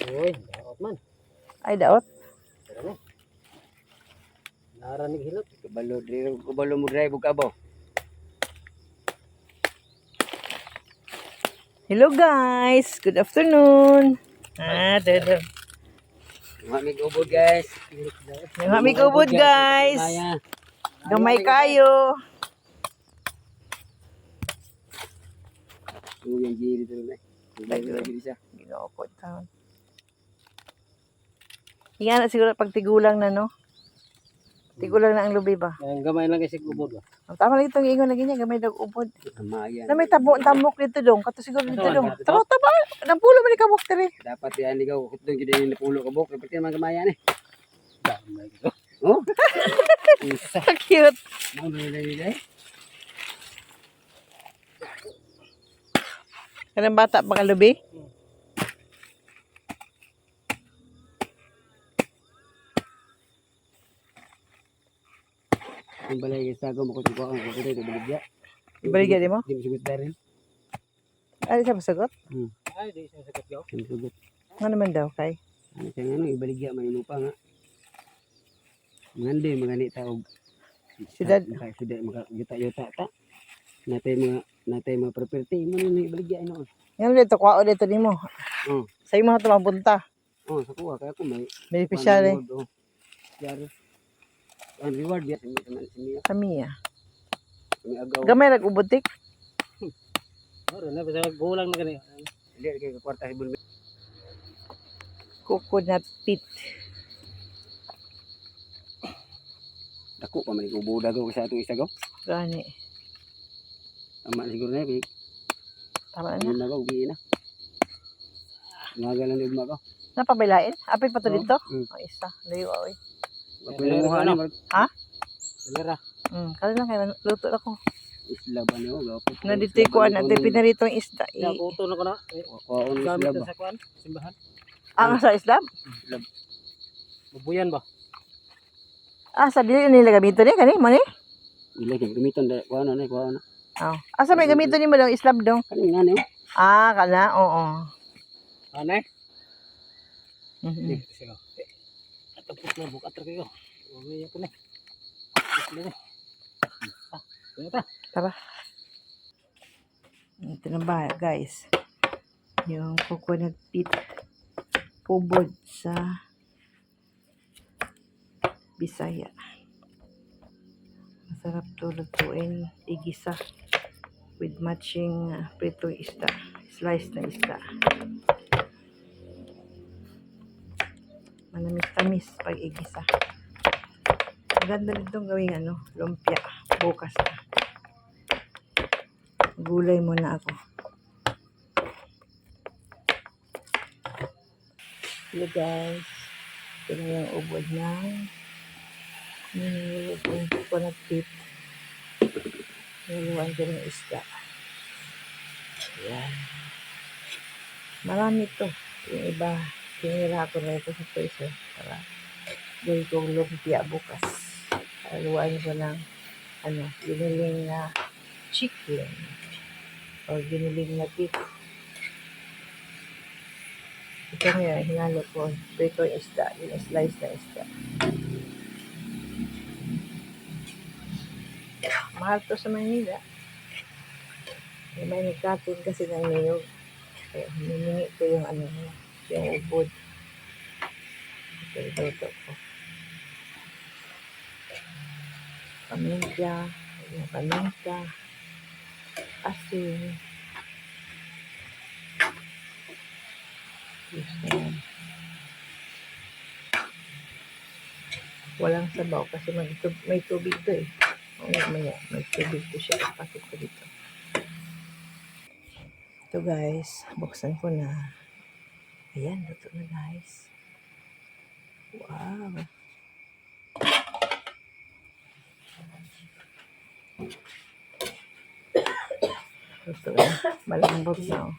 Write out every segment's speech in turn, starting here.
Uy, daot man. Ay, daot. Ano? Naranig hilot. Kabalo mo drive og kabaw. Hello guys, good afternoon. Dodo. Mamig ubod guys. Yung hamig ubod guys. Gamay kayo. Yung giri dito na. Lagi siya. Ginokot taon. Yan na siguro pag tigulang na no. Tigulang na ang lubi ba? Ang gamay lang kasi ubod ba. Tama lang itong ingon lagi niya, gamay daw ubod. Amayan. Na may tamok dito dong, kato siguro dito dong. Taro tama, nang pulo man kabuk diri. Dapat yan ikaw kutong gid ni pulo ka bok, pati man gamayan eh. Gamay ko. Oh. Cute. Mo ni dai. Kanang bata pa ka lubi? Ang balay guys tago mo ko tuwa ang ko dito baligya. Ibaligya di mo? Di mo sugot darin. Ay, sa masagot? Ay, di sa sakat yaw. Di sugot. Ano naman daw kay? Ano kaya ano ibaligya man inupa nga. Ngandi magani taog. Siyudad. Siyudad yuta ta. Natay mga property mo ni ibaligya ano. Yan dito, kwao dito ni mo. Sa imo ito mapunta. Oh, sa kuha kaya ko may Beneficial eh. Yari. Ang reward ya teman sini. Kami ah. Kami agaw. Gamay nag-ubutik. Oro na basta gulang na gani. Dili kay kwarta hibul. Coconut pit. Dako pa man ko daw sa atong isa gaw. Gani. Tama siguro na kay Tama na. yun na gaw gi na. Mga lang ugma ko. Napabilain? Apit pa to dito? Mm. O isa. Layo oy. Ako lang mo ano. Ha? Lera. Kali lang kayo. Luto ako. Isla ba niyo gaw po. Nadito ko na pinarito ang isda. Ya uto na ko na. Kuhaon Gamit isla ba. sa kwan, simbahan. Ang sa Islam? Bubuyan ba? Sa dili nila gamito ni kani mo ni? Ila kay gamiton da kuhaon na kuhaon na. Asa may gamito ni mo daw Islam dong? Kani nga niyo. Kana, oo. Anay? Mhm. Sige. Atapos na bukat ra kayo. Uwi ako na. Tara. Ito na ba, guys? Yung coconut pit pubod sa Bisaya. Masarap to lutuin, igisa with matching pritong isda, slice na isda. Manamis-tamis pag igisa. Maganda rin itong gawing lumpia. Bukas na. Gulay muna ako. Hello guys. Ito na yung ubod ng nilulog yung coconut pit. Niluwan ko ng isda. Ayan. Marami ito. Yung iba, tinira ko na ito sa freezer para gawin kong lumpia bukas. Haluan ko ng giniling na chicken o giniling na beef. Ito ngayon, hinalo ko. Prito yung isda, yung slice na isda. Mahal to sa Manila. May nagkatin kasi ng niyog. Kaya hiningi ko yung yung ubod. Ito ko. Paminta, asin. Walang sabaw kasi may tubig to eh. May tubig to siya. Pakit ko dito. Ito guys, buksan ko na. Ayan, luto na guys. Wow. Ito na. Malambot na.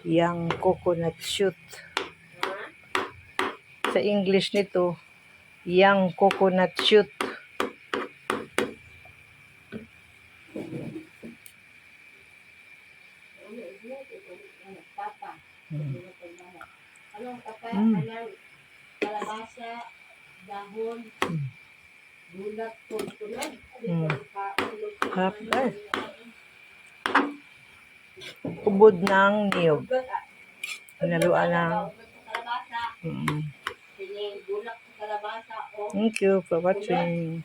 Yang coconut shoot. Sa English nito, yang coconut shoot. Kalabasa, dahon, bulat, tulad. Harap, ay. Ubod ng niyog. Hinaluan ng... Kalabasa, bulat, kalabasa, o Thank you for watching.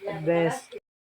God bless.